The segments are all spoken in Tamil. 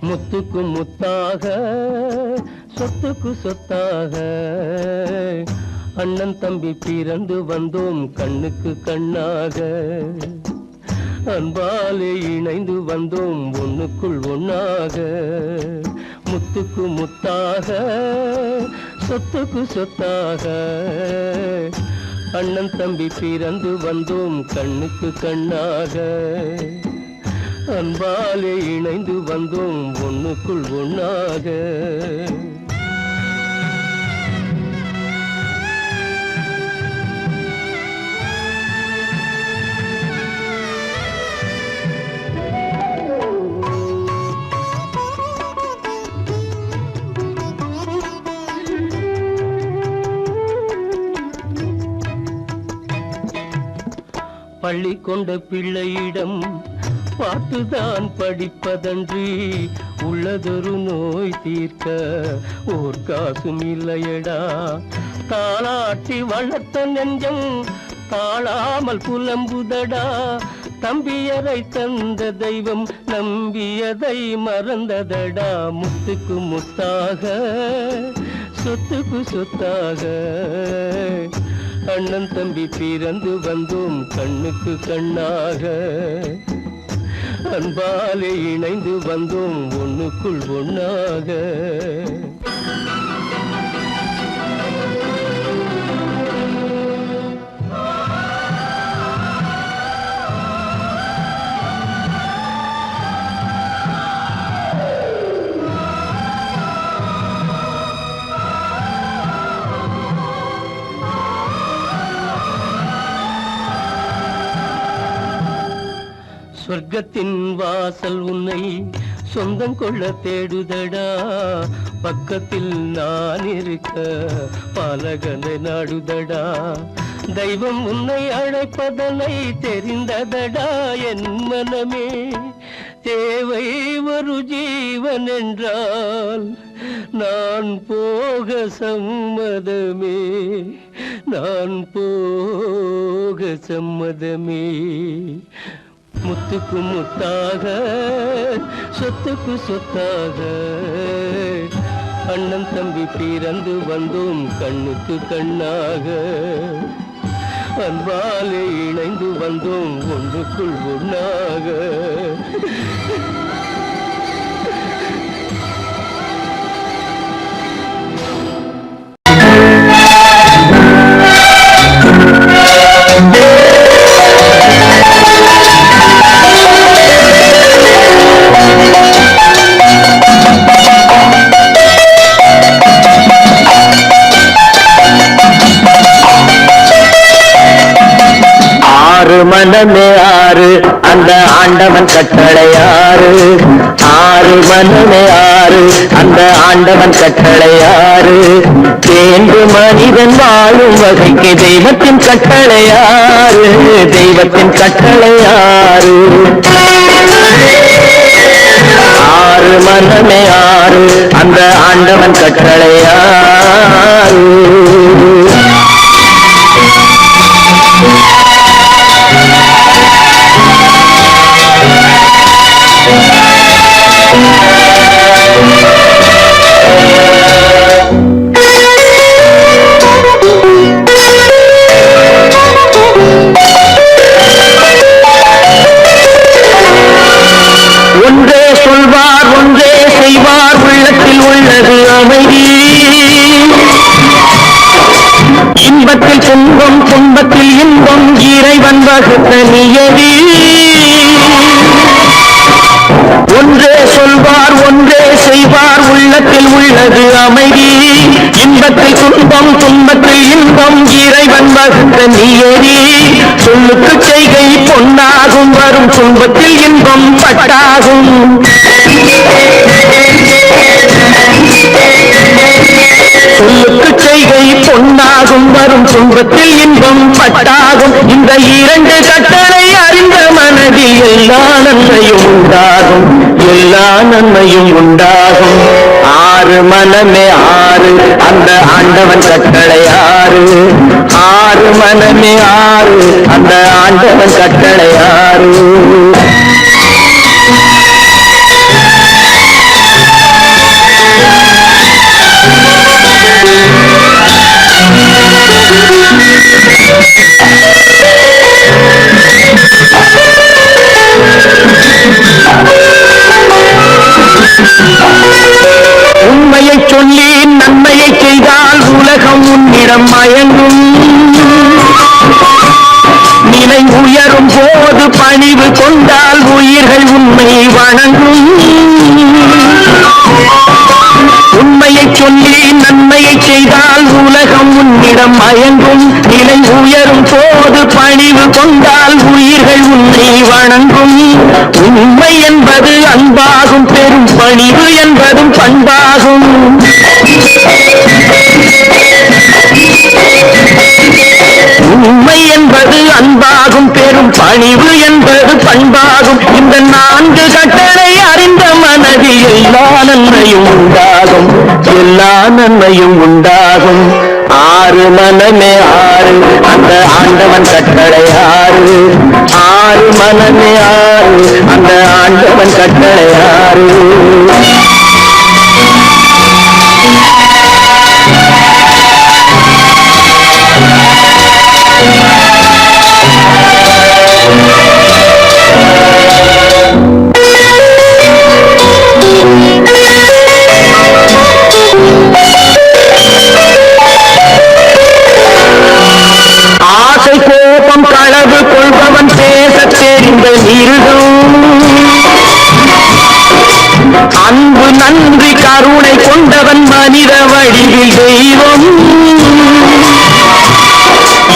முத்துக்கு முத்தாக சொத்துக்கு சொத்தாக அண்ணன் தம்பி பிறந்து வந்தோம் கண்ணுக்கு கண்ணாக அன்பாலே இணைந்து வந்தோம் ஒண்ணுக்குள் ஒண்ணாக முத்துக்கு முத்தாக சொத்துக்கு சொத்தாக அண்ணன் தம்பி பிறந்து வந்தோம் கண்ணுக்கு கண்ணாக அன்பாலே இணைந்து வந்தோம் ஒண்ணுக்குள் ஒண்ணாக பள்ளி கொண்ட பிள்ளையிடம் பார்த்துதான் படிப்பதன்றி உள்ளதொரு நோய் தீர்க்க ஓர் காசும் இல்லையடா தாளாட்டி வளர்த்த நெஞ்சம் தாழாமல் புலம்புதடா தம்பியரை தந்த தெய்வம் நம்பியதை மறந்ததடா முத்துக்கு முத்தாக சொத்துக்கு சொத்தாக அண்ணன் தம்பி பிறந்து வந்தோம் கண்ணுக்கு கண்ணாக அன்பாலே இணைந்து வந்தோம் ஒண்ணுக்குள் ஒண்ணாக சொர்க்கத்தின் வாசல் உன்னை சொந்தம் கொள்ள தேடுதடா பக்கத்தில் நான் இருக்க பாலகனை நாடுதடா தெய்வம் உன்னை அழைப்பதனை தெரிந்ததடா என் மனமே தேவை ஒரு ஜீவன் என்றால் நான் போக சம்மதமே நான் போக சம்மதமே முத்துக்கு முத்தாக சொத்துக்கு சொத்தாக அண்ணன் தம்பி பிறந்து வந்தோம் கண்ணுக்கு கண்ணாக அன்பாலே இணைந்து வந்தோம் ஒன்றுக்குள் ஒண்ணாக மனமே ஆறு அந்த ஆண்டவன் கட்டளையாறு ஆறு மனமே ஆறு அந்த ஆண்டவன் கட்டளையாறு தேர்ந்து மனிதன் வாழும் வகைக்கு தெய்வத்தின் கட்டளையாறு தெய்வத்தின் கட்டளையாறு ஆறு மனமே ஆறு அந்த ஆண்டவன் கட்டளையாறு ஒன்றே சொல்வார் ஒன்றே செய்வார் உள்ளத்தில் உள்ளது அமைதி இன்பத்தில் துன்பம் துன்பத்தில் இன்பம் இறைவன் வகுத்த நியதி ஒன்றே சொல்வார் ஒன்றே செய்வார் உள்ளத்தில் உள்ளது அமைதி இன்பத்தில் துன்பம் துன்பத்தில் இன்பம் இறைவன் வகுத்த நியதி சொல்லுக்கு செய்கை பொன்னாகும் வரும் துன்பத்தில் இன்பம் பட்டாகும் சொல்லுக்கு செய்கை பொன்னாகும் வரும் துன்பத்தில் இன்பம் பட்டாகும் இந்த இரண்டு கட்டளை அறிந்த மனதில் எல்லா நன்மையும் உண்டாகும் எல்லா நன்மையும் உண்டாகும் ஆறு மனமே ஆறு அந்த ஆண்டவன் கட்டளை ஆறு ஆறு மனமே ஆறு அந்த ஆண்டவன் கட்டளை ஆறு. உண்மையை சொல்லி நன்மையை செய்தால் உலகம் உன்னிடம் மயங்கும். நிலை உயரும் போது பணிவு கொண்டால் உயிர்கள் உண்மை வணங்கும். உண்மையை சொல்லி நன்மையை செய்தால் உலகம் உன்னிடம் மயங்கும். நிலை உயரும் போது பணிவு கொண்டால் உயிர்கள் உன்னை வணங்கும். உண்மை என்பது அன்பாகும், பெரும் பணிவு என்பதும் பண்பாகும். உண்மை என்பது அன்பாகும், பெரும் பணிவு என்பது பண்பாகும். இந்த 4 கட்டளை அறிந்த மனதில் எல்லா நன்மையும் உண்டாகும், எல்லா நன்மையும் உண்டாகும். ஆறு மனமே ஆறு அந்த ஆண்டவன் கட்டளை ஆறு. ஆறு மனமே ஆறு அந்த ஆண்டவன் கட்டளை ஆறு. களவு கொள்பவன் பேச தெரிந்த மிருகம். அன்பு நன்றி கருணை கொண்டவன் மனித வடிவில் தெய்வம்.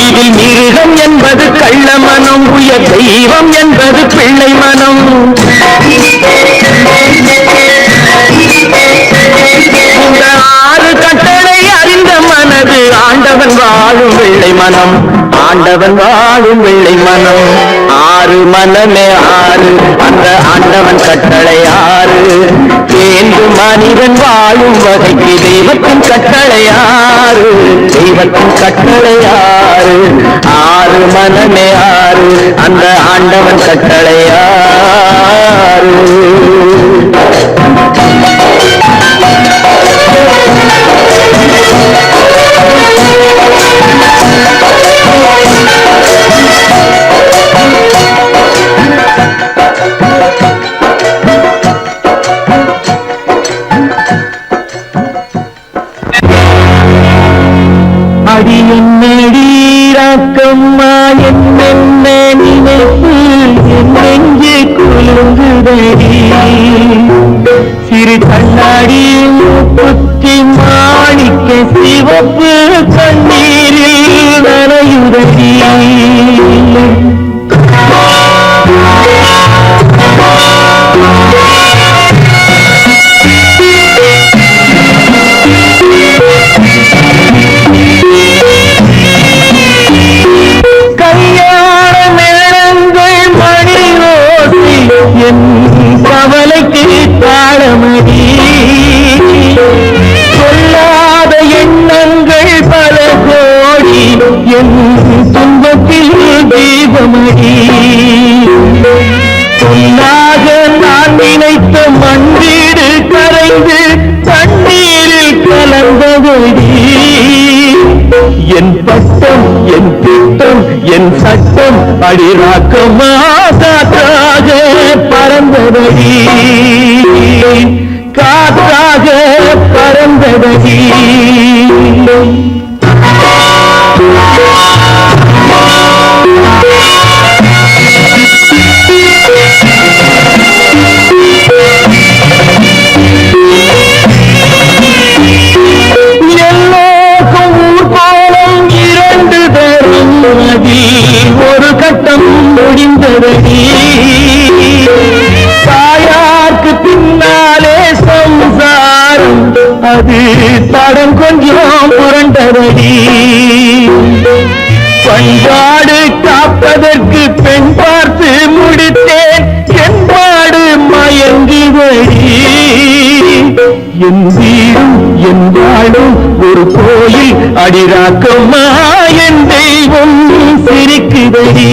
இதில் மிருகம் என்பது கள்ள மனம், உயர் தெய்வம் என்பது பிள்ளை மனம். இந்த 6 கட்டளை அறிந்த மனது ஆண்டவன் வாழும் வெள்ளை மனம், ஆண்டவன் வாழும் வெள்ளை மனம். ஆறு மனமே ஆறு அந்த ஆண்டவன் கட்டளை ஆறு. தேர்ந்து மனிதன் வாழும் வகைக்கு தெய்வத்தின் கட்டளை ஆறு, தெய்வத்தின் கட்டளை ஆறு. ஆறு மனமே ஆறு அந்த ஆண்டவன் கட்டளை ஆறு. அடி என்னடீராக்கம்மா என்னென்ன நினைப்பு என் நெஞ்சு குலுங்குதடி. சிறு கண்ணாடி முத்தி மாணிக்க சிவப்பு கண்ணீரில் நனையுதடி. கவலைக்கு தாளமடி சொல்லாத எண்ணங்கள் பல கோடி என் துன்பத்தில் தீபமடி. சொல்லாக நான் நினைத்த மண்ணீடு கரைந்து தண்ணீரில் கலந்தபடி. என் பட்டம் என் திட்டம் என் சட்டம் அடிராக்கமா காற்றாக பறந்தபடி, காற்றாக பறந்தபடி. ஒரு கட்டம் முடிந்தபடி. தாயாருக்கு பின்னாலே சம்சாரம் அது தடம் கொஞ்சம் புரண்டபடி. பண்பாடு காப்பதற்கு பெண் பார்த்து முடித்தேன் என்பாடு மயங்குபடி. என் வீடும் என் வாழும் ஒரு கோயில் அடிராக்கம்மா என்றே உருவம் சிரிக்குதடி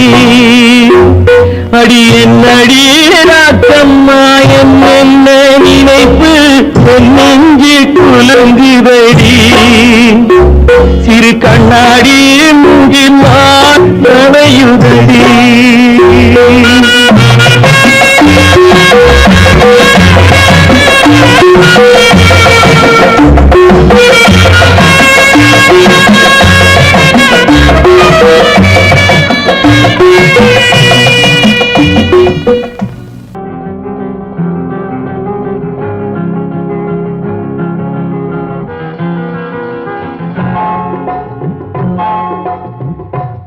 அடி என்னடி ராக்கம்மா என்ன நினைப்பு நெஞ்சு குலுங்குதடி சிறு கண்ணாடி மூங்கில் நனையுதடி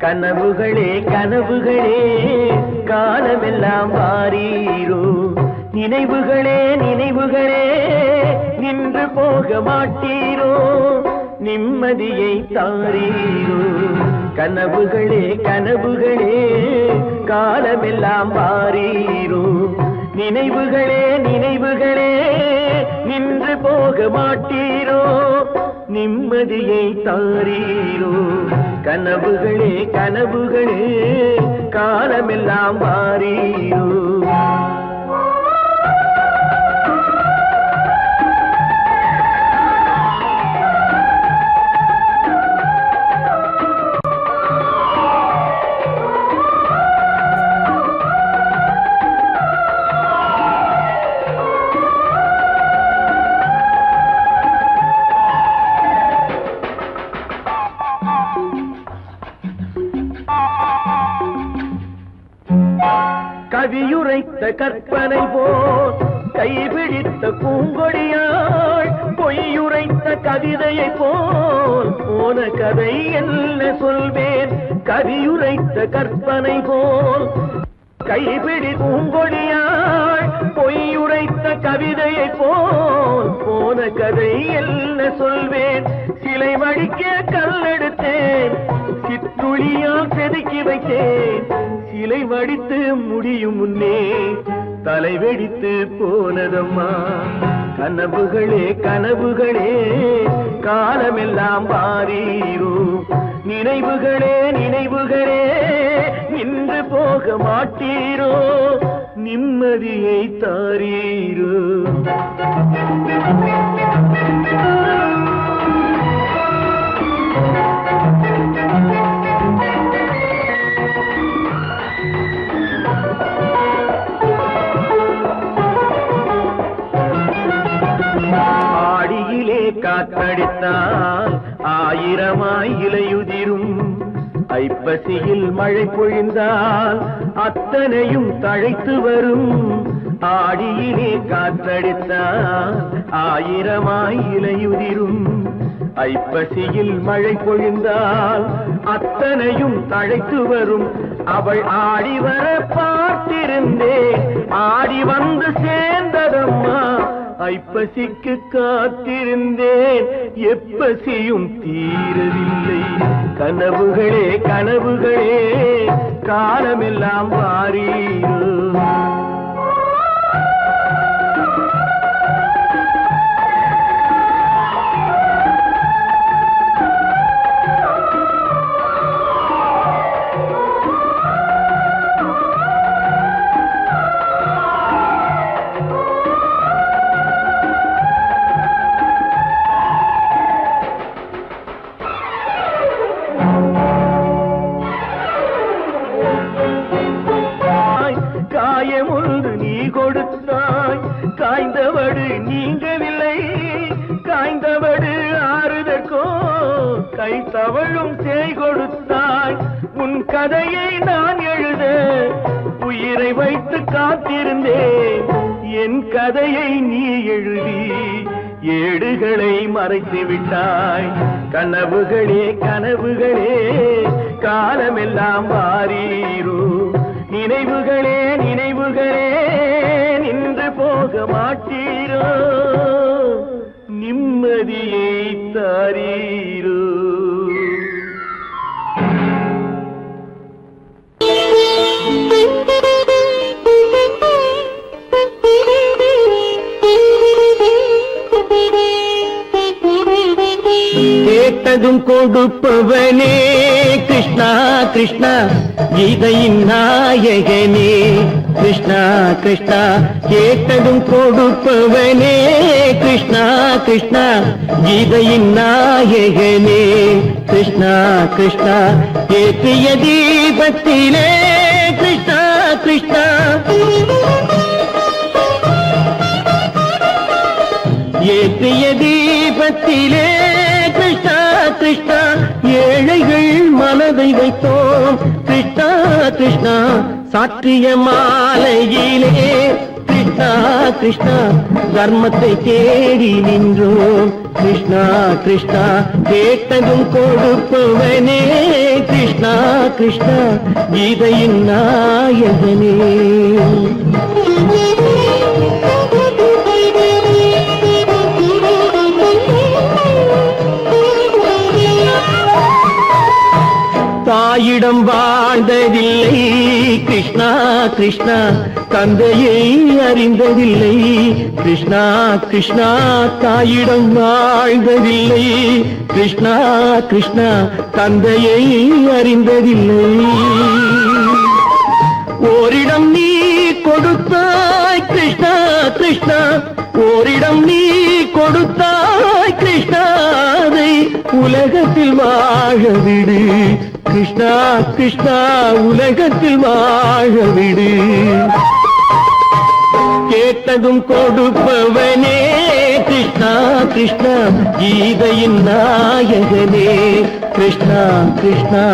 கனவுகளே கனவுகளே காலமெல்லாம் வாரீரோ நினைவுகளே நினைவுகளே நின்று போக மாட்டீரோ நிம்மதியை தாரீரோ கனவுகளே கனவுகளே காலமெல்லாம் வாரீரோ நினைவுகளே நினைவுகளே நின்று போக மாட்டீரோ நிம்மதியை தாரீரோ கனவுகளே கனவுகளே காலமெல்லாம் வாரீரோ கவியுரைத்த கற்பனை போல் கைபிடித்த பூங்கொடியாள் பொய்யுரைத்த கவிதையை போல் போன கதை என்ன சொல்வேன் கவியுரைத்த கற்பனை போல் கைபிடி பூங்கொடியாள் பொய்யுரைத்த கவிதையை போல் போன கதை என்ன சொல்வேன் சிலை வடிக்க கல்லெடுத்தேன் சிற்றுளியால் செதுக்கி வைத்தேன் சிலை வடித்து முடியும் முன்னே தலை வெடித்து போனதம்மா கனவுகளே கனவுகளே காலமெல்லாம் வாரீரோ நினைவுகளே நினைவுகளே நின்று போக மாட்டீரோ நிம்மதியை தாரீரோ காத்தடித்தால் ஆயிரமாய் இலையுதிரும் ஐப்பசியில் மழை பொழிந்தால் அத்தனையும் தழைத்து வரும் ஆடியிலே காத்தடித்தால் ஆயிரமாய் இலையுதிரும் ஐப்பசியில் மழை பொழிந்தால் அத்தனையும் தழைத்து வரும் அவள் ஆடி வர பார்த்திருந்தேன் ஆடி வந்து சேர்ந்ததம்மா ஐப்பசிக்கு காத்திருந்தேன் எப்பசியும் தீரவில்லை கனவுகளே கனவுகளே காலமெல்லாம் வாரீரோ காயமொன்று நீ கொடுத்தாய் காய்ந்தவடு நீங்கவில்லை காய்ந்தவடு ஆறுதற்கோ கை தவழும் சேய் கொடுத்தாய் உன் கதையை நான் எழுத உயிரை வைத்து காத்திருந்தேன் என் கதையை நீ எழுதி ஏடுகளை மறைத்து விட்டாய் கனவுகளே கனவுகளே காலமெல்லாம் வாரீரோ நினைவுகளே நினைவுகளே நின்று போக மாட்டீரோ நிம்மதியை தாரீரோ கேட்டதும் கொடுப்பவனே கிருஷ்ண கிருஷ்ணா கிருஷ்ணா கீதையின் நாயகனே கிருஷ்ணா கிருஷ்ணா கேட்டதும் கொடுப்பவனே கிருஷ்ணா கிருஷ்ணா கீதையின் நாயகனே கிருஷ்ணா கிருஷ்ணா ஏற்றிய தீபத்திலே கிருஷ்ணா கிருஷ்ணா ஏற்றிய தீபத்திலே கிருஷ்ணா கிருஷ்ணா ஏழைகள் மனதை வைத்தோம் கிருஷ்ணா கிருஷ்ணா சாற்றிய மாலையிலே கிருஷ்ணா கிருஷ்ணா தர்மத்தை தேடி நின்றோம் கிருஷ்ணா கிருஷ்ணா கேட்டதும் கொடுப்பவனே கிருஷ்ணா கிருஷ்ணா கீதையின் நாயகனே தாயிடம் வாழ்ந்ததில்லை கிருஷ்ணா கிருஷ்ணா தந்தையை அறிந்ததில்லை கிருஷ்ணா கிருஷ்ணா தாயிடம் வாழ்ந்ததில்லை கிருஷ்ணா கிருஷ்ணா தந்தையை அறிந்ததில்லை ஓரிடம் நீ கொடுத்தாய் கிருஷ்ணா கிருஷ்ணா ஓரிடம் நீ கொடுத்தாய் கிருஷ்ணாவை உலகத்தில் வாழ விடு கிருஷ்ணா கிருஷ்ணா உலகத்தில் வாழ விடு கேட்டதும் கொடுப்பவனே கிருஷ்ணா கிருஷ்ணா கீதையின் நாயகனே கிருஷ்ணா கிருஷ்ணா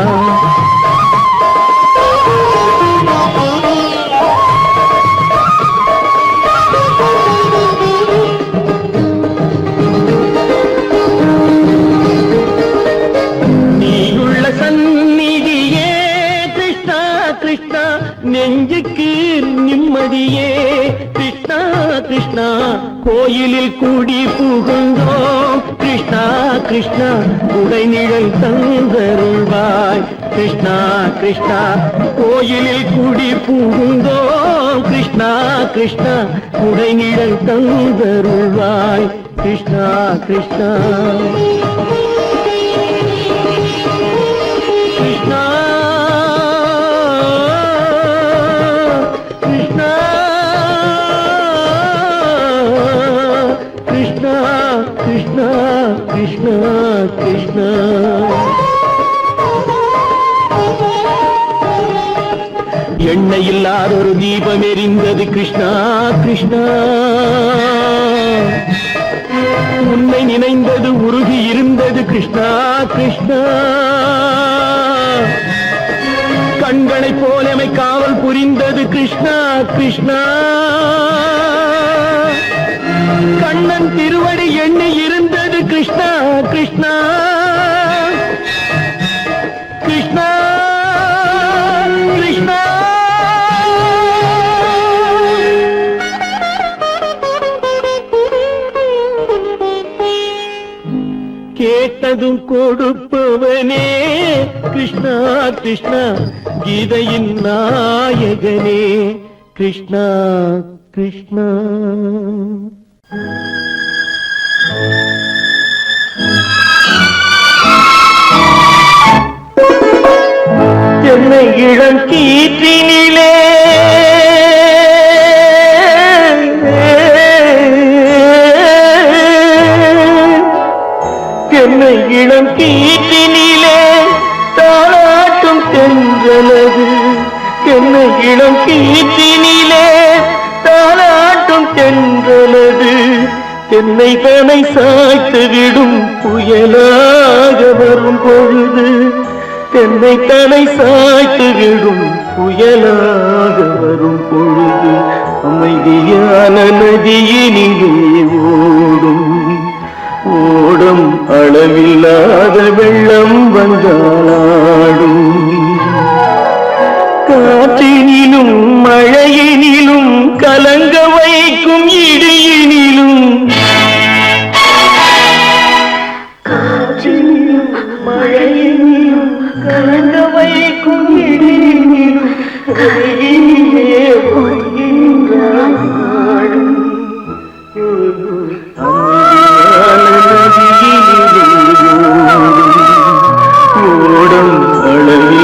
நெஞ்சுக்கு நிம்மதியே கிருஷ்ணா கிருஷ்ணா கோயிலில் கூடி புகுந்தோம் கிருஷ்ணா கிருஷ்ணா உடைநிழல் தந்தருள்வாய் கிருஷ்ணா கிருஷ்ணா கோயிலில் கூடி புகுந்தோம் கிருஷ்ணா கிருஷ்ணா உடைநிழல் தந்தருள்வாய் கிருஷ்ணா கிருஷ்ணா கிருஷ்ணா கிருஷ்ணா கிருஷ்ணா கிருஷ்ணா எண்ணெய் இல்லாத ஒரு தீபம் எரிந்தது கிருஷ்ணா கிருஷ்ணா உன்னை நினைந்தது உருகி இருந்தது கிருஷ்ணா கிருஷ்ணா கண்களை போலமை காவல் புரிந்தது கிருஷ்ணா கிருஷ்ணா கண்ணன் திருவடி எண்ணி இருந்தது கிருஷ்ணா கிருஷ்ணா கிருஷ்ணா கிருஷ்ணா கேட்டதும் கொடுப்பவனே கிருஷ்ணா கிருஷ்ணா கீதையின் நாயகனே கிருஷ்ணா கிருஷ்ணா என்னை இளம் கீற்றினிலே என்னை இளம் கீற்றினிலே தாளாட்டும் தென்றலது என்னை இளம் கீற்றினிலே தாளாட்டும் தென்றலது என்னை தனை சாய்த்து விடும் புயலாக வரும் பொழுது என்னை தனை சாய்த்து விடும் புயலாக வரும் பொழுது அமைதியான நதியினிலே ஓடும் ஓடும் அளவில்லாத வெள்ளம் வந்தாடும் காற்றினிலும் மழையினிலும் கலங்க வைக்கும் இடியினிலும் காற்றினிலும் மழையினிலும் கலங்க வைக்கும் இடியினிலும் கரையினிலே பொய்கின்றான் நாடும் ஓடும் அளவில்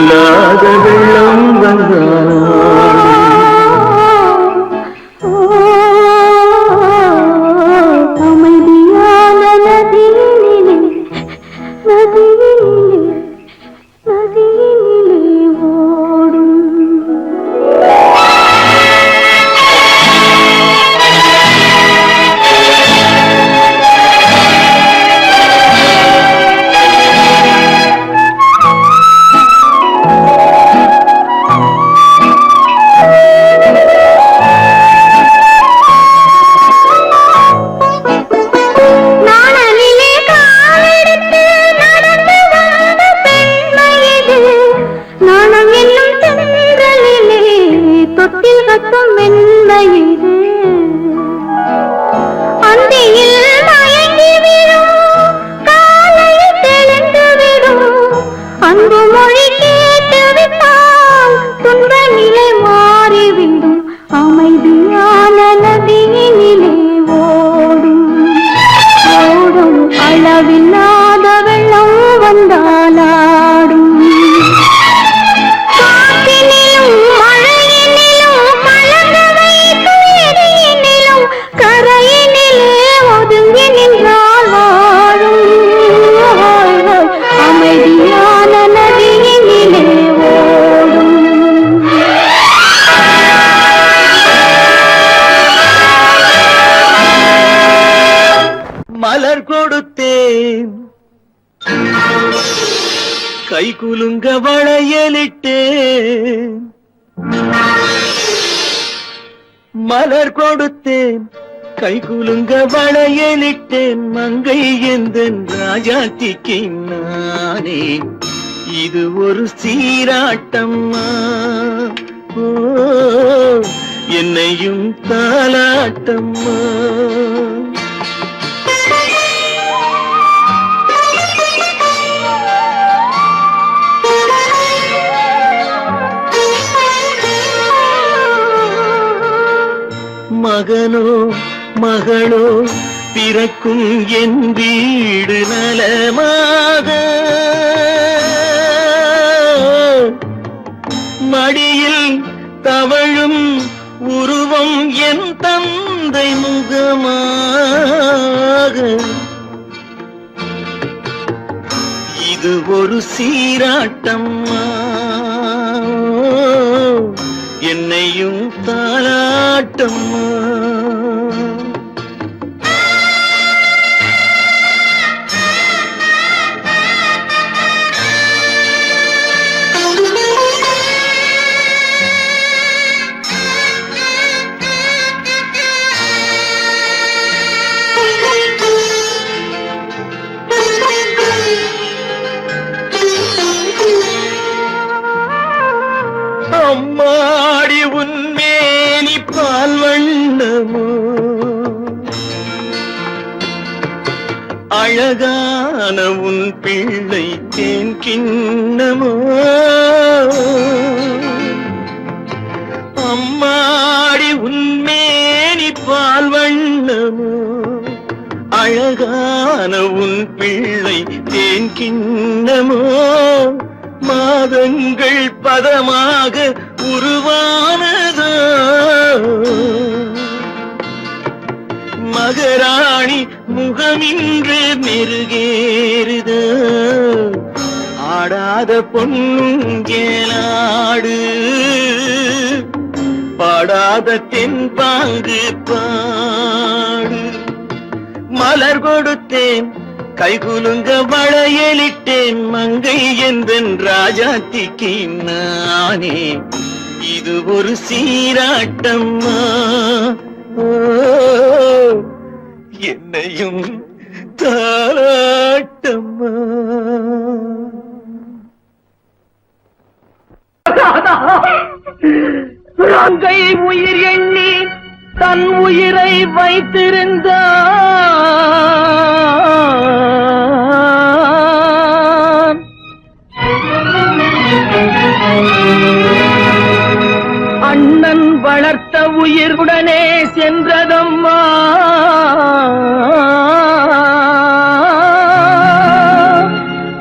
சுமக்கும் மென்மையிது அந்தியில் மயங்கி விடும் காலையில் தெளிந்து விடும் அன்பு மொழி கேட்டு விட்டால் துன்ப நிலை மாறிவிடும் அமைதியான நதியினிலே ஓடும் ஓடும் அளவில்லாத வெள்ளம் வந்தாலாடும் காற்றினிலும் மழையினிலும் கலங்க வைத்து எரியினிலும் கரையினிலே ஒதுங்கி நின்றால் வாழும் அமைதியான நதியினிலே ஓடும் மலர் கொடுத்தேன் கை குலுங்க வளையலிட்டேன் மலர் கொடுத்தேன் கை குலுங்க வளையலிட்டேன் மங்கை எந்தன் ராஜாத்திக்கு நானே இது ஒரு சீராட்டம்மா ஓ என்னையும் தாலாட்டம்மா மகனோ மகளோ பிறக்கும் என் வீடு நலமாக மடியில் தவழும் உருவம் என் தந்தை முகமாக இது ஒரு சீராட்டம்மா என்னையும் தாலாட்டம்மா அம்மாடி உன்மேனி பால் வண்ணமோ அழகான உன் பிள்ளை தேன் கிண்ணமோ அம்மாடி உன்மேனி பால் வண்ணமோ அழகான உன் பிள்ளை தேன் கிண்ணமோ மாதங்கள் பதமாக உருவானதோ மகராணி முகமின்று மெருகேறுதோ ஆடாத பொன்னுங்கேலாடு பாடாத தென்பாங்கு பாடு மலர் கொடுத்தேன் கைகுலுங்க வளையலிட்டேன் மங்கை என்பன் ராஜாத்திக்கு நானே இது ஒரு சீராட்டம்மா ஓ என்னையும் தாலாட்டம்மா மங்கை உயிர் எண்ணி தன் உயிரை வைத்திருந்தான் அண்ணன் வளர்த்த உயிருடனே சென்றதம்மா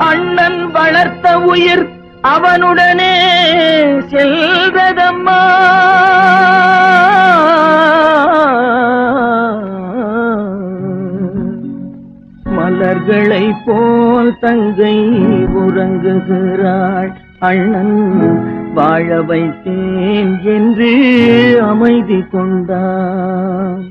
அண்ணன் வளர்த்த உயிர் அவனுடனே செல்வதம்மா மலர்களை போல் தங்கை உறங்குகிறாள் அண்ணன் வாழ வைத்தேன் என்று அமைதி கொண்டான்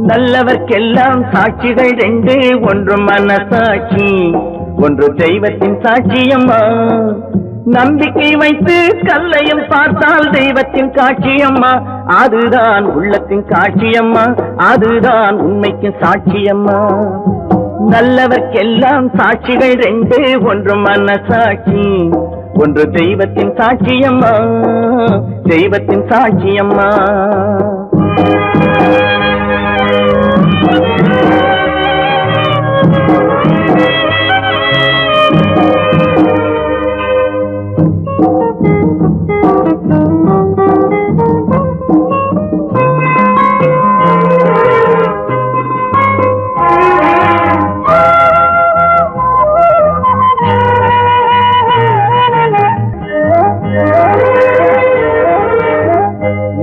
நல்லவர்க்கெல்லாம் சாட்சிகள் ரெண்டு, ஒன்று மனசாட்சி, ஒன்று தெய்வத்தின் சாட்சியம்மா. நம்பிக்கை வைத்து கல்லையும் பார்த்தால் தெய்வத்தின் காட்சியம்மா. அதுதான் உள்ளத்தின் காட்சியம்மா, அதுதான் உண்மைக்கு சாட்சியம்மா. நல்லவர்க்கெல்லாம் சாட்சிகள் ரெண்டு, ஒன்று மனசாட்சி, ஒன்று தெய்வத்தின் சாட்சியம்மா, தெய்வத்தின் சாட்சியம்மா.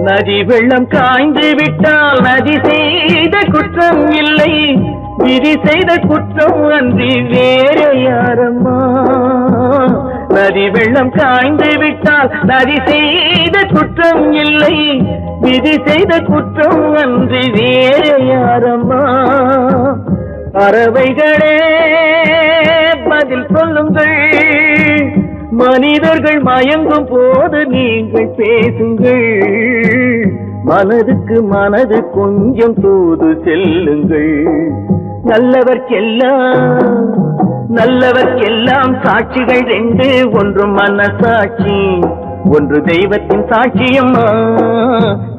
நதி வெள்ளம் காய்ந்து விட்டால் நதி செய்த குற்றம் இல்லை, விதி செய்த குற்றம் அன்றி வேறு யாரம்மா. நதி வெள்ளம் காய்ந்து விட்டால் நதி செய்த குற்றம் இல்லை, விதி செய்த குற்றம் அன்றி வேறு யாரம்மா. பறவைகளே பதில் சொல்லுங்கள், மனிதர்கள் மயங்கும் போது நீங்கள் பேசுங்கள். மனதுக்கு மனது கொஞ்சம் தூது செல்லுங்கள். நல்லவர்க்கெல்லாம் சாட்சிகள் ரெண்டு, ஒன்று மனசாட்சி, ஒன்று தெய்வத்தின் சாட்சியம்மா,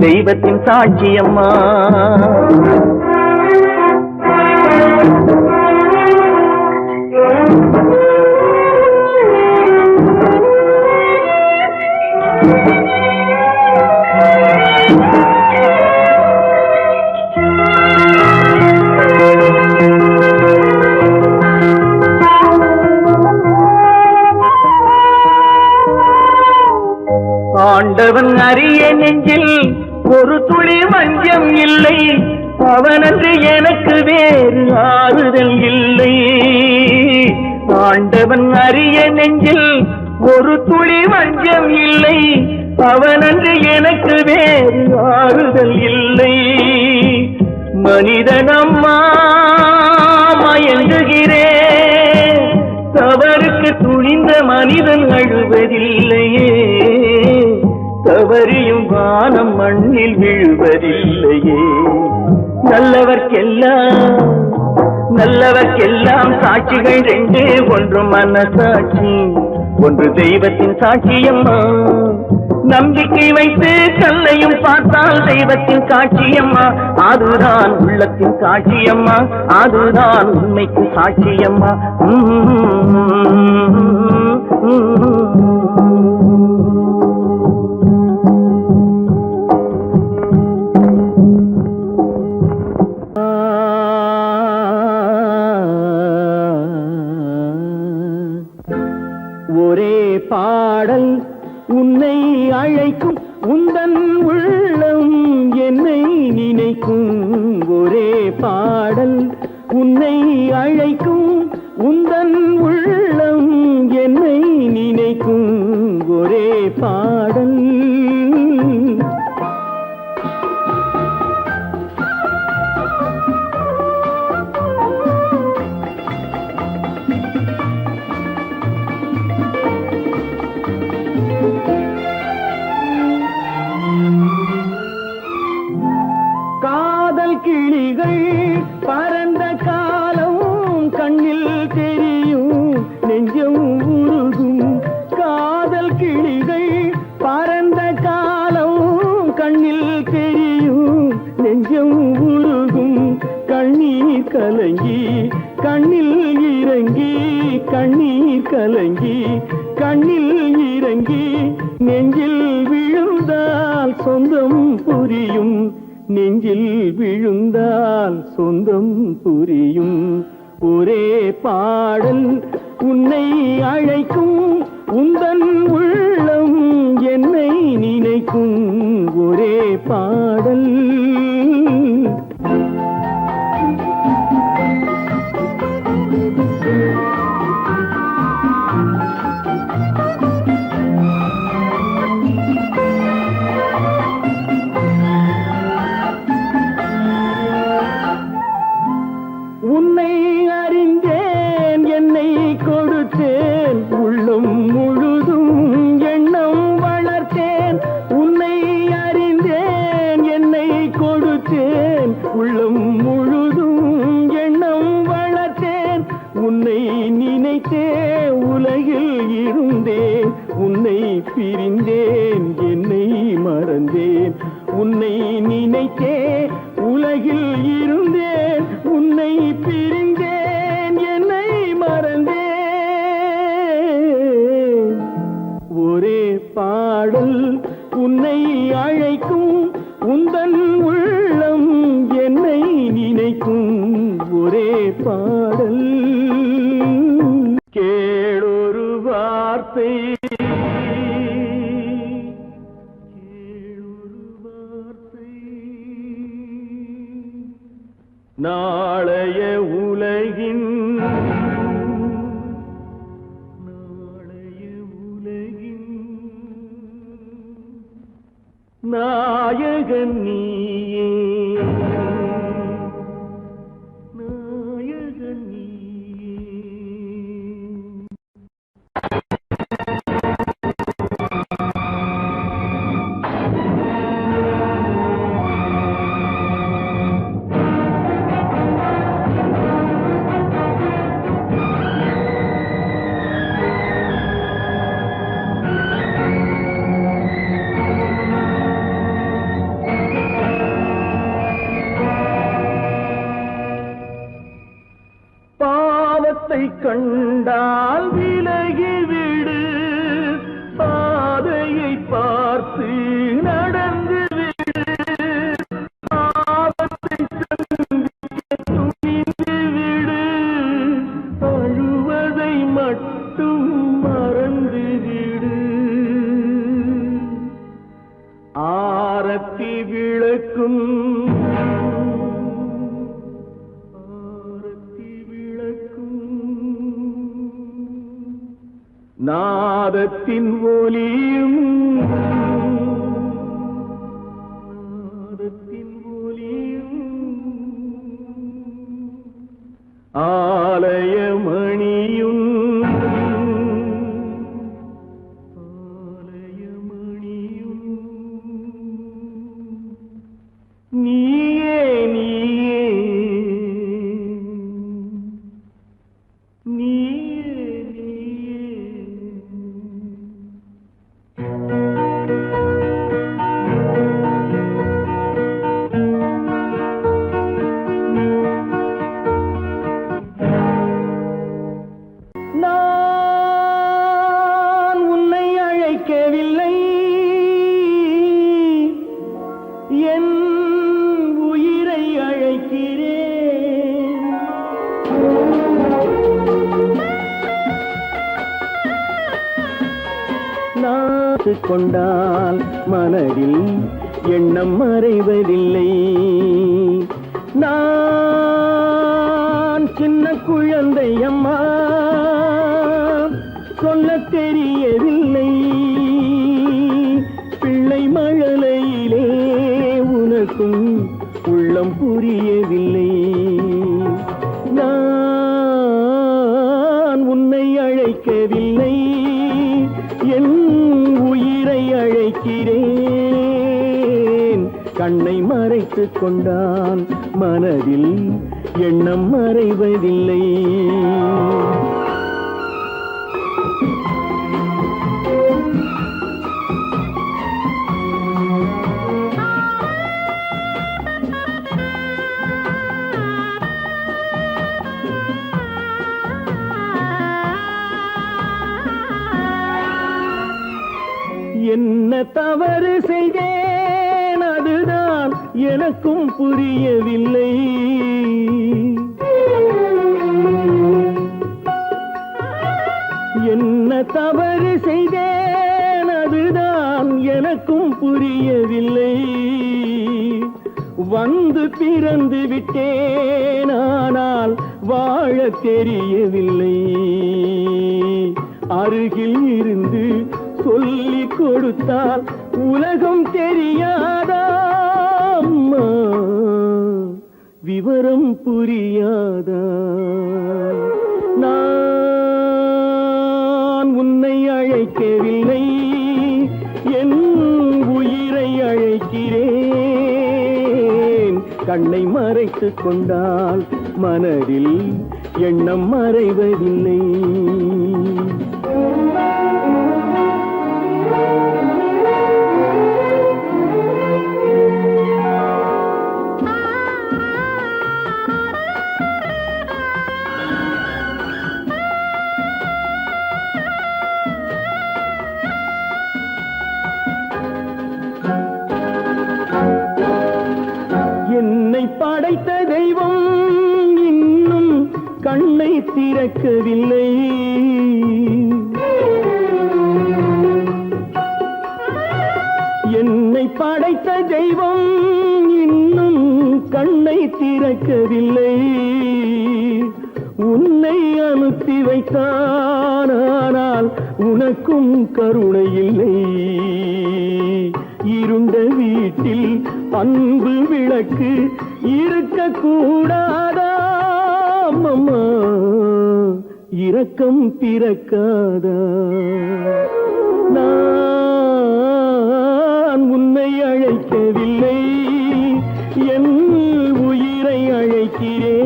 தெய்வத்தின் சாட்சியம்மா. ஆண்டவன் அறிய நெஞ்சில் ஒரு துளி வஞ்சம் இல்லை, அவனன்று எனக்கு வேறு ஆறுதல் இல்லை. ஆண்டவன் அறிய நெஞ்சில் ஒரு துளி வஞ்சம் இல்லை, அவனன்று எனக்கு வேறு ஆறுதல் இல்லை. மனிதனம்மா மயங்குகிறேன், தவறுக்கு துணிந்த மனிதன் அழுவதில்லையே, தவறியும் வானம் மண்ணில் விழுவதில்லையே. நல்லவர்க்கெல்லாம் சாட்சிகள் ரெண்டு, ஒன்று மனசாட்சி, ஒன்று தெய்வத்தின் சாட்சியம்மா. நம்பிக்கை வைத்து கல்லையும் பார்த்தால் தெய்வத்தின் காட்சியம்மா. அதுதான் உள்ளத்தின் காட்சியம்மா, அதுதான் உண்மைக்கு சாட்சியம்மா. ஒரே பாடல் உன்னை அழைக்கும், உந்தன் உள்ளம் என்னை நினைக்கும். ஒரே பாடல் உன்னை அழைக்கும், உந்தன் உள்ளம் என்னை நினைக்கும். ஒரே பாடல் கிளிகள் பறந்த காலம் கண்ணில் தெரியும், நெஞ்சம் உருகும். காதல் கண்ணில் இறங்கி கண்ணீர் கலங்கி கண்ணில் இறங்கி நெஞ்சில் விழுந்தால் சொந்தம் புரியும் நெஞ்சில் விழுந்தால் சொந்தம் புரியும் ஒரே பாடல் உன்னை அழைக்கும் உந்தன் உள்ளம் என்னை நினைக்கும் ஒரே பாடல் உன்னை அறிந்தேன் என்னை கொடுத்தேன் உள்ளம் முழுதும் எண்ணம் வளர்த்தேன் உன்னை அறிந்தேன் என்னை கொடுத்தேன் உள்ளம் முழுதும் எண்ணம் வளர்த்தேன் உன்னை நினைத்தே உலகில் இருந்தேன் உன்னை பிரிந்தேன் என்னை மறந்தேன் உன்னை நினைத்தே உலகில் இருந்தேன் உன்னை பிரிந்தேன் என்னை மறந்தேன் ஒரே பாடல் உன்னை அழைக்கும் உந்தன் உள்ளம் என்னை நினைக்கும் ஒரே பாடல் கேளொரு வார்த்தை நாளைய உலகின் நாயகன் நீயே நாயகன் நீயே பாவத்தை கண்டால் விலகிவிடு பாதையை பார்த்து நடந்து விடு பாவத்தை துணிந்து விடு அழுவதை மட்டும் மறந்து விடு ஆரத்தி விளக்கும் நாதத்தின் ஒலியும் ஆலயமணியும் நீயே நீயே நான் உன்னை அழைக்கவில்லை என் உயிரை அழைக்கிறேன் நாத்து கொண்டால் மனதில் எண்ணம் மறைவதில்லை நான் சின்ன குழந்தை அம்மா சொல்ல தெரியவில்லை பிள்ளை மழலையிலே உனக்கும் உள்ளம் புரியவில்லை நான் உன்னை அழைக்கவில்லை என் உயிரை அழைக்கிறேன் கண்ணை மறைத்துக் கொண்டான் மனதில் எண்ணம் மறைவதில்லை தவறு செய்தேன் அதுதான் எனக்கும் புரியவில்லை. என்ன தவறு செய்தேன் அதுதான் எனக்கும் புரியவில்லை. வந்து பிறந்து விட்டேன் ஆனால் வாழ தெரியவில்லை. அருகில் இருந்து சொல்லிக் கொடுத்தால் உலகம் தெரியாதா அம்மா, விவரம் புரியாதா? நான் உன்னை அழைக்கவில்லை, என் உயிரை அழைக்கிறேன். கண்ணை மறைத்துக் கொண்டால் மனதில் எண்ணம் மறைவதில்லை. படைத்த தெய்வம் இன்னும் கண்ணை திறக்கவில்லை. என்னை படைத்த தெய்வம் இன்னும் கண்ணை திறக்கவில்லை. உன்னை அனுப்பி வைத்தான் ஆனால் உனக்கும் கருணை இல்லை. இருண்ட வீட்டில் அன்பு விளக்கு இருக்க கூடாதா அம்மா, இரக்கம் பிறக்காதா? நான் உன்னை அழைக்கவில்லை, என் உயிரை அழைக்கிறேன்.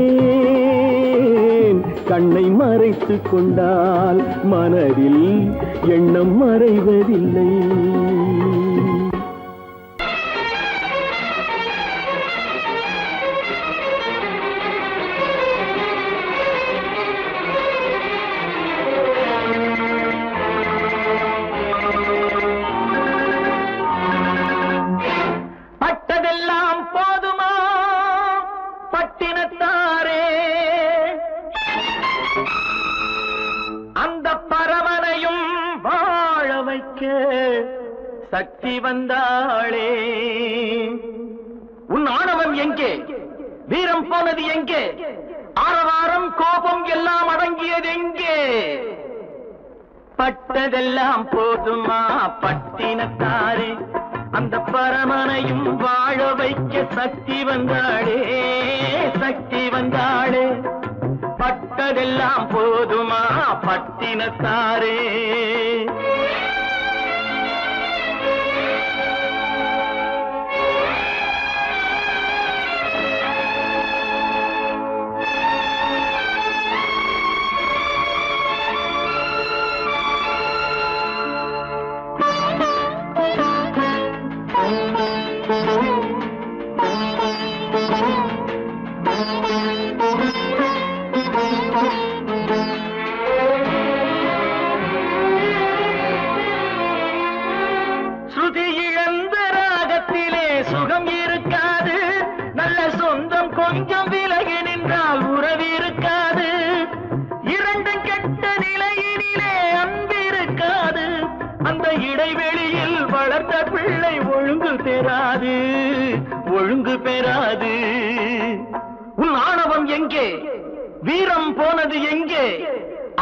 கண்ணை மறைத்துக் கொண்டால் மனதில் எண்ணம் மறைவதில்லை. பட்டதெல்லாம் போதுமா பட்டினத்தாரே, அந்த பரமனையும் வாழ வைக்க சக்தி வந்தாளே. உன் ஆணவம் எங்கே? வீரம் போனது எங்கே? ஆரவாரம் கோபம் எல்லாம் அடங்கியது எங்கே? பட்டதெல்லாம் போதுமா பட்டினத்தாரே, அந்த பரமனையும் வாழ வைக்க சக்தி வந்தாளே, சக்தி வந்தாளே. பட்டதெல்லாம் போதுமா பட்டினத்தாரே. ஸ்ருதி இழந்த ராகத்திலே சுகம் இருக்காது, நல்ல சொந்தம் கொஞ்சம் விலகி நின்றால் உறவு இருக்காது. இரண்டும் கெட்ட நிலையினிலே அன்பு இருக்காது, அந்த இடைவெளியில் வளர்ந்த பிள்ளை ஒழுங்கு பெறாது, ஒழுங்கு பெறாது. உன் ஆணவம் எங்கே? வீரம் போனது எங்கே?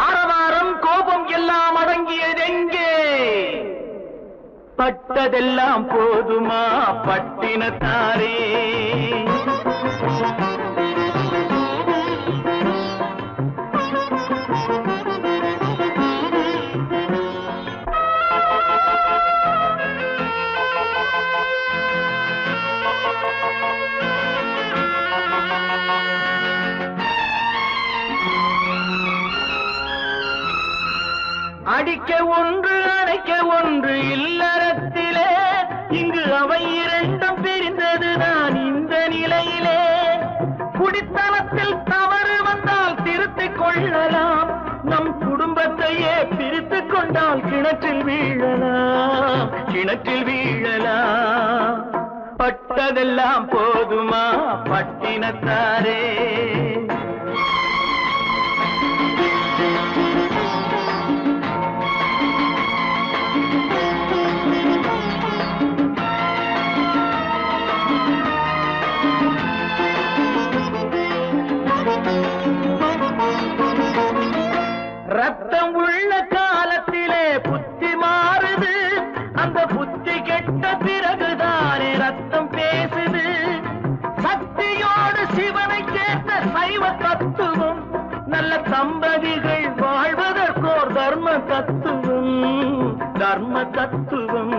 ஆரவாரம் கோபம் எல்லாம் அடங்கியது எங்கே? பட்டதெல்லாம் போதுமா பட்டினத்தாரே. அடிக்க ஒன்று அணைக்க ஒன்று இல்லறத்திலே, இங்கு அவை இரண்டும் பிரிந்ததுதான் இந்த நிலையிலே. குடித்தனத்தில் தவறு வந்தால் திருத்திக் கொள்ளலாம், நம் குடும்பத்தையே பிரித்துக் கொண்டால் கிண கிணற்றில் வீழலாம், கிணற்றில் வீழலாம். பட்டதெல்லாம் போதுமா பட்டினத்தாரே? ரத்தம் உள்ள காலத்திலே புத்தி மாறுது, அந்த புத்தி கெட்ட பிறகுதானே ரத்தம் பேசுது. சக்தியோடு சிவனை சேர்ந்த சைவ தத்துவம், நல்ல தம்பதிகள் வாழ்வதற்கோர் தர்ம தத்துவம், தர்ம தத்துவம்.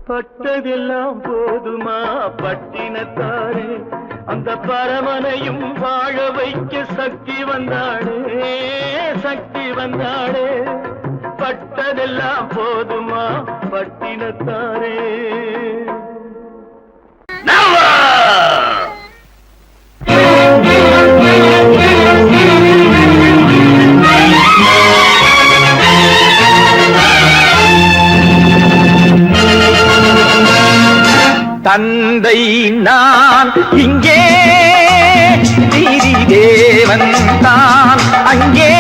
பட்டதெல்லாம் போதுமா பட்டினத்தாரே? அந்த பரமனையும் வாழ வைக்க சக்தி வந்தாளே, சக்தி வந்தாளே. பட்டதெல்லாம் போதுமா பட்டினத்தாரே? தந்தை நான் இங்கே, நீதி தேவன் தான் அங்கே.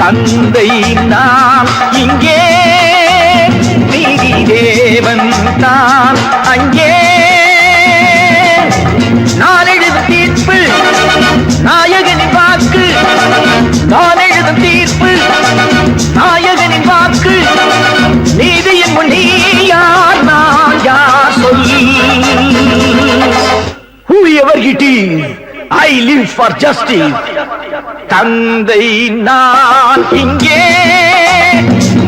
தந்தை நான் இங்கே, நீதி தேவன் தான் அங்கே. நான் எழுதும் தீர்ப்பு நாயகனின் வாக்கு, நான் எழுதும் தீர்ப்பு நாயகனின் வாக்கு. நீதியின் முன் நீ யார், நான் யார் சொல். Whoever it is, I live for justice. தந்தை நான் இங்கே,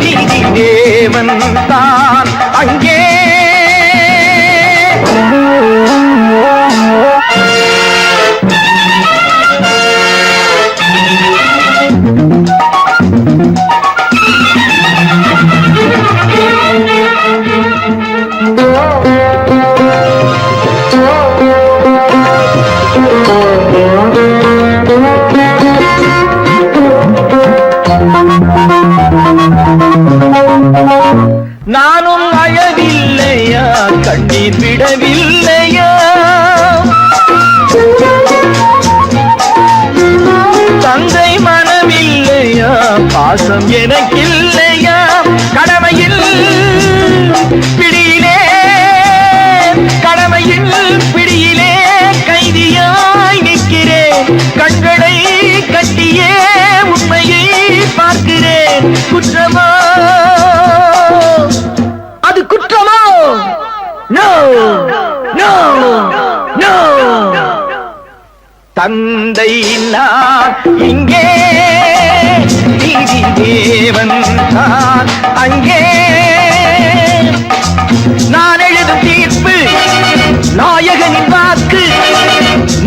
நீதி தேவன் தான் அங்கே. நானும் அழவில்லையா, கண்ணீர் விடவில்லையா? தந்தை மனமில்லையா, பாசம் எனக்கில்லையா? கடமையில் பிடியிலே, கடமையில் பிடியிலே கைதியாய் நிற்கிறேன். கண்களை கட்டியே உண்மையை பார்க்கிறேன். குற்றமா அது குற்றமோ? No no no. தந்தை நான் இங்கே, நீதி தேவன் தான் அங்கே. நான் எழுதும் தீர்ப்பு நாயகனின் வாக்கு.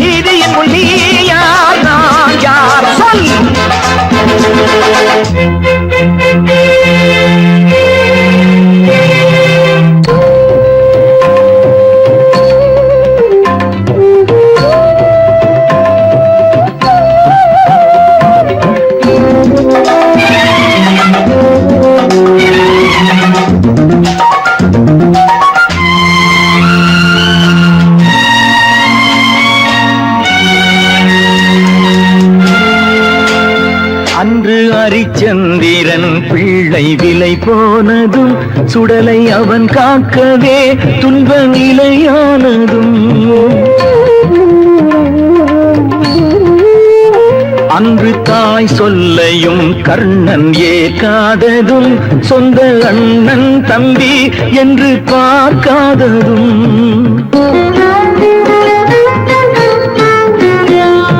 நீதியின் முன் நீ யார், நான் யார் சொல். அன்று அரிச்சந்திரன் பிள்ளை விலை போனதும், சுடலை அவன் காக்கவே துன்ப நிலையானதும். அன்று தாய் சொல்லையும் கர்ணன் ஏற்காததும், சொந்த அண்ணன் தம்பி என்று பார்க்காததும்.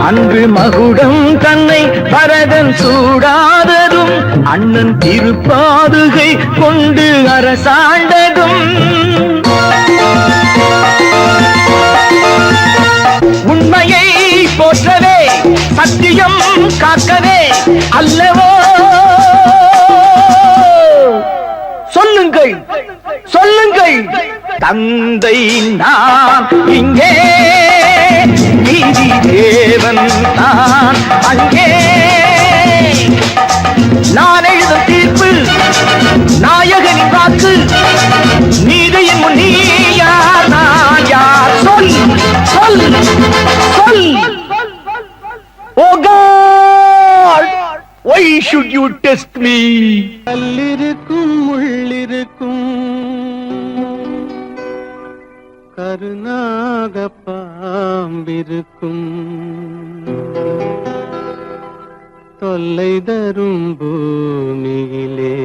அன்று மகுடம் தன்னை பரதன் சூடாததும், அண்ணன் திருப்பாதுகை கொண்டு அரசாண்டதும். உண்மையை போற்றவே, சத்தியம் காக்கவே அல்லவோ? சொல்லுங்கள் சொல்லுங்கள். தந்தை நான் இங்கே, நீதி தேவன் தான் அங்கே. நான் எழுதும் தீர்ப்பு நாயகனின் வாக்கு, நீதியின் முன் நீ யார் நான் யார், சொல் சொல் சொல். Oh God, why should you test me? கல்லிருக்கும் முள்ளிருக்கும் கருநாக பாம்பிருக்கும் தொல்லை தரும் பூமியிலே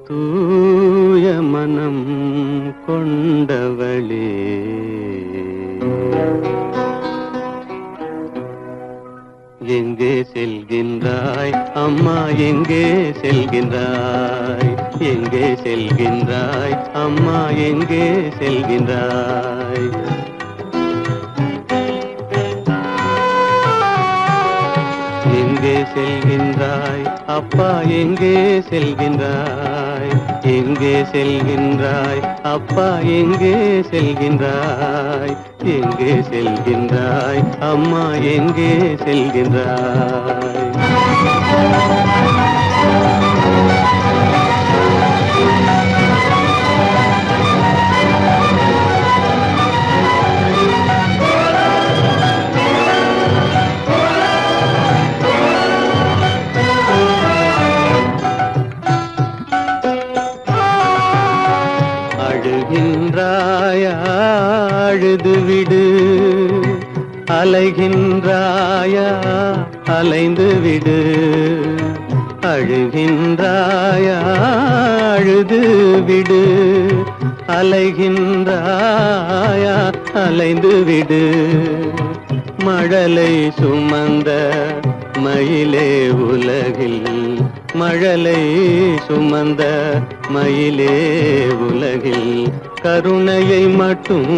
தூய மனம் கொண்டவளே எங்கே செல்கின்றாய் அம்மா, எங்கே செல்கின்றாய், எங்கே செல்கின்றாய் அம்மா, எங்கே செல்கின்றாய். எங்கே செல்கின்றாய் அப்பா, எங்கே செல்கின்றாய், எங்கே செல்கின்றாய் அப்பா, எங்கே செல்கின்றாய், எங்கே செல்கின்றாய் அம்மா, எங்கே செல்கின்றாய். அழுகின்றாயா அழுது விடு, அலைகின்றாயா அலைந்து விடு. அழுகின்றாயா அழுது விடு, அலைகின்றாயா அலைந்து விடு. மழலை சுமந்த மயிலே உலகில், மழலை சுமந்த மயிலே உலகில் கருணையை மட்டும்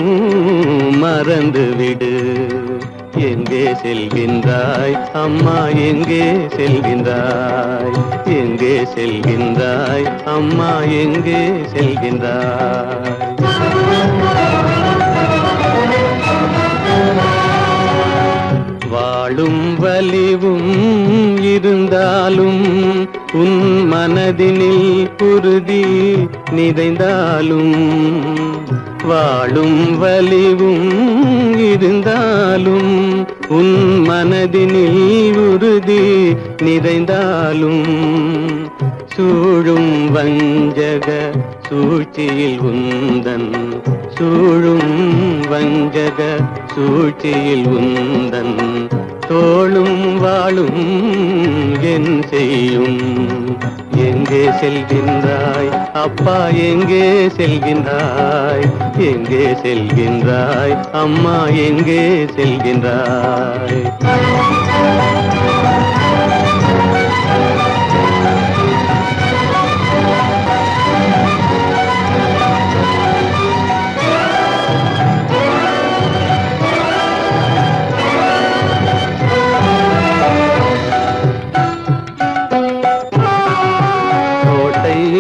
மறந்துவிடு. எங்கே செல்கின்றாய் அம்மா, எங்கே செல்கின்றாய், எங்கே செல்கின்றாய் அம்மா, எங்கே செல்கின்றாய். வாழும் வலிவும் இருந்தாலும் உன் மனதினில் உறுதி நிறைந்தாலும், வாழும் வலிவும் இருந்தாலும் உன் மனதினில் உறுதி நிறைந்தாலும், சூழும் வஞ்சக சூழ்ச்சியில் உந்தன், சூழும் வஞ்சக சூழ்ச்சியில் உந்தன் தோளும் வாழும் என் செய்யும். எங்கே செல்கின்றாய் அப்பா, எங்கே செல்கின்றாய், எங்கே செல்கின்றாய் அம்மா, எங்கே செல்கின்றாய்.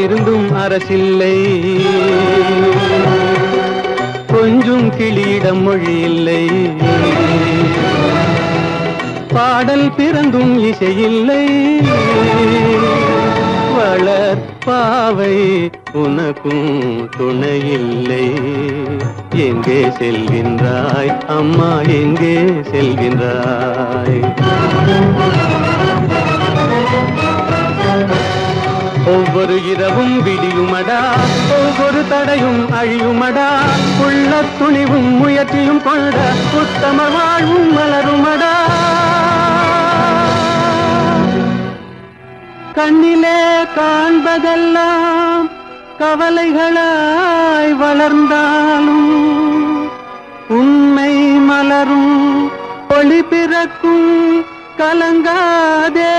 இருந்தும் அரசில்லை, கொஞ்சம் கிளியிடம் மொழி இல்லை. பாடல் பிறந்தும் இசையில்லை, வளர் பாவை உனக்கும் துணையில்லை. எங்கே செல்கின்றாய் அம்மா, எங்கே செல்கின்றாய். ஒவ்வொரு இரவும் விடியுமடா, ஒவ்வொரு தடையும் அழியுமடா, உள்ள துணிவும் முயற்சியும் கொண்ட உத்தம வாழ்வும் மலருமடா. கண்ணிலே காண்பதெல்லாம் கவலைகளாய் வளர்ந்தாலும், உண்மை மலரும் ஒளி பிறக்கும் கலங்காதே.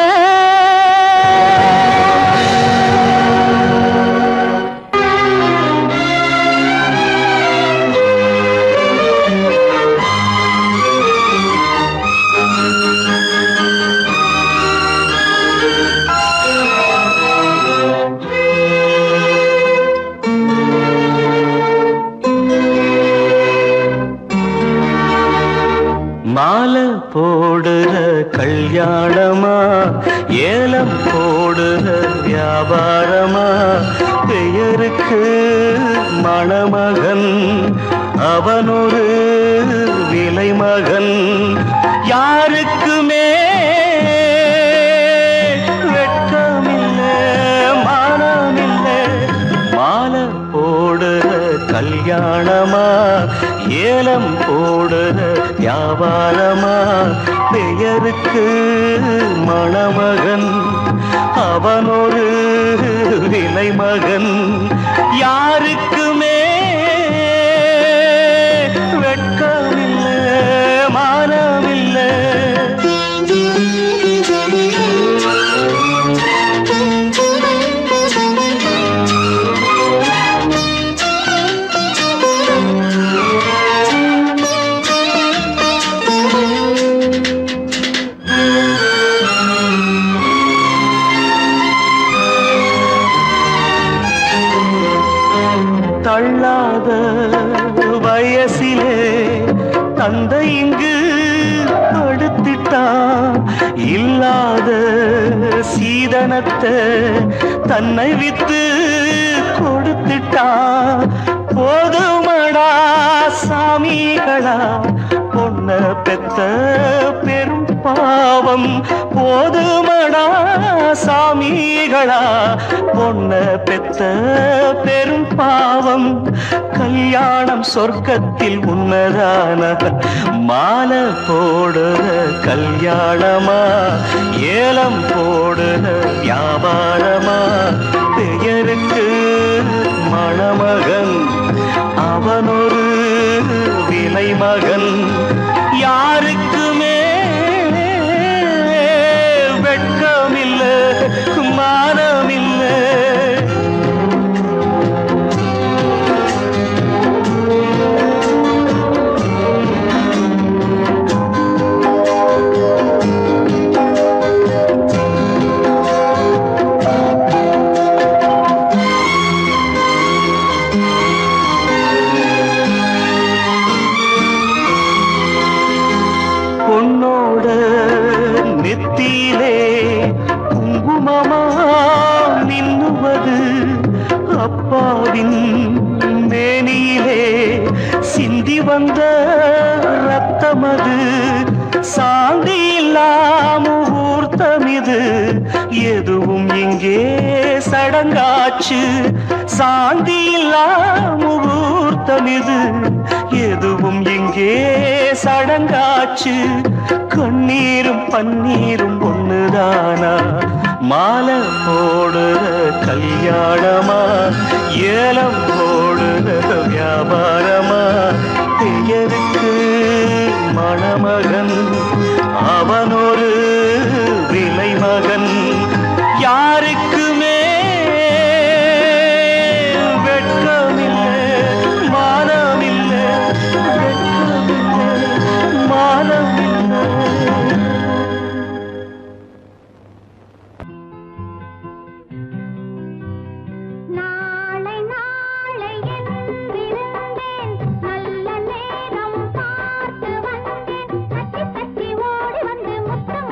போடுற கல்யாணமா ஏலம் போடுற வியாபாரமா பெயருக்கு மணமகன் அவனொரு விலை மகன் யாருக்குமே வெட்கமில்லை மானமில்லை மாலை போடுற கல்யாணமா ஏலம் போடுற வியாபாரமா பெயருக்கு மணமகன் அவனொரு விலை மகன் யாருக்குமே வெட்கமில்லை மானமில்லை தள்ளாத வயசிலே தந்தை இங்கு படுத்திட்டான் இல்லாத சீதனத்தை தன்னை வித்து கொடுத்துட்டான் போதுமடா சாமிகளா பொண்ண பெத்த பெரும் பாவம் போதுமடா சாமிகளா பொண்ண பெத்த பெரும் பாவம் கல்யாணம் சொர்க்கத்தில் உன்னதான மாலை போடுற கல்யாணமா ஏலம் போடுற வியாபாரமா பெயருக்கு மணமகன் அவனொரு விலை மகன் யாருக்குமே வெட்கமில்லை மானமில்லை பொன்னோட நெத்தியிலே குங்குமமா மின்னுவது அப்பாவின் மேனியிலே சிந்தி வந்த ரத்தமது சாந்தி இல்லாம ஊர்த்தமிது எதுவும் இங்கே சடங்காச்சு சாந்தி இல்லாம ஊர்த்தமிது எதுவும் இங்கே சடங்காச்சு கண்ணீரும் பன்னீரும் ஒண்ணுதானா மாலை போடுற கல்யாணமா ஏலம் போடுற வியாபாரமா பெயருக்கு மணமகன் அவனொரு விலை மகன் யாருக்குமே வெட்கமில்லை மானமில்லை வெட்கமில்லை மானமில்லை நாளை நாளை என்றிருந்தேன் நல்ல நேரம் பார்த்து வந்தேன் தட்டி தட்டி ஓடி வந்து முத்தம்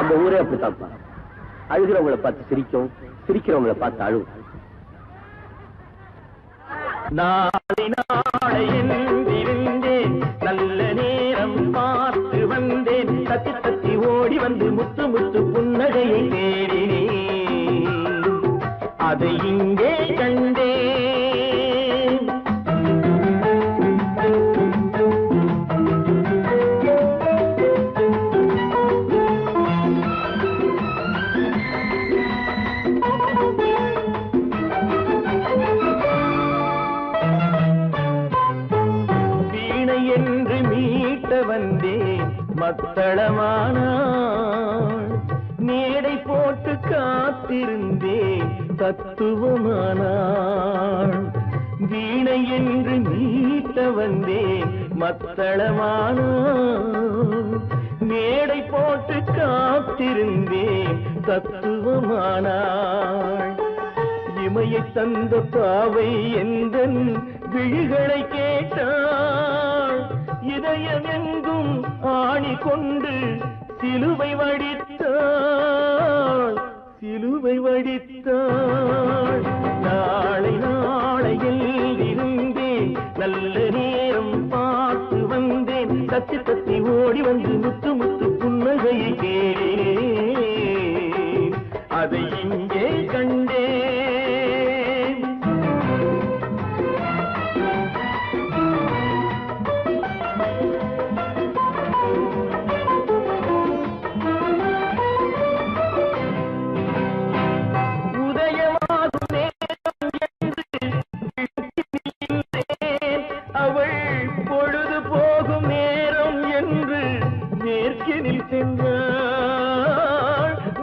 நம்ம ஊரே அப்படித்தான்ப்பா. அழுகிறவங்களை பார்த்து சிரிக்கும், சிரிக்கிறவங்களை பார்த்து அழுவும். நாளை நாளை என்றிருந்தேன், நல்ல நேரம் பார்த்து வந்தேன், தத்தி தத்தி ஓடி வந்து முத்து முத்து புன்னகையை தேடினேன், அதை இங்கே கண்டேன். என்று மீட்ட வந்தேன் மத்தளமானாள், மேடை போட்டு காத்திருந்தேன் தத்துவமானாள். வீணை என்று மீட்ட வந்தேன் மத்தளமானாள், மேடை போட்டு காத்திருந்தேன் தத்துவமானாள். இமையை தந்த பாவை எந்தன் விழிகளை கேட்டாள், இதயம் எங்கும் ஆணி கொண்டு சிலுவை வடித்தாள், சிலுவை வடித்தாள். நாளை நாளையில் இருந்தேன், நல்ல நேரம் பார்த்து வந்தேன், தத்தி தத்தி ஓடி வந்து முத்து முத்து புன்னகையை கேட்டேன், அதை இங்கே கண்டேன்.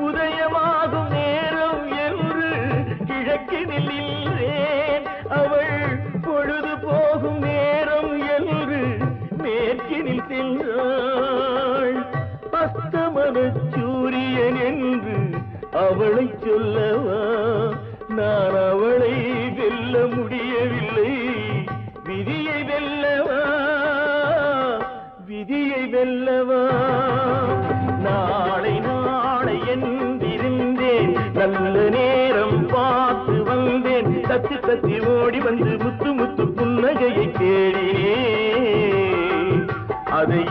உதயமாகும் நேரம் என்று கிழக்கினில் நின்றேன், அவள் பொழுது போகும் நேரம் என்று மேற்கினில் சென்றாள். அஸ்தமன சூரியன் என்று அவளை சொல்லவா, நான் அவளை வெல்ல முடியவில்லை, விதியை வெல்லவா, விதியை வெல்லவா. நாளை நாளை என்றிருந்தேன், நல்ல நேரம் பார்த்து வந்தேன், தத்தி தத்தி ஓடி வந்து முத்து முத்து புன்னகையை கேடினேன், அதை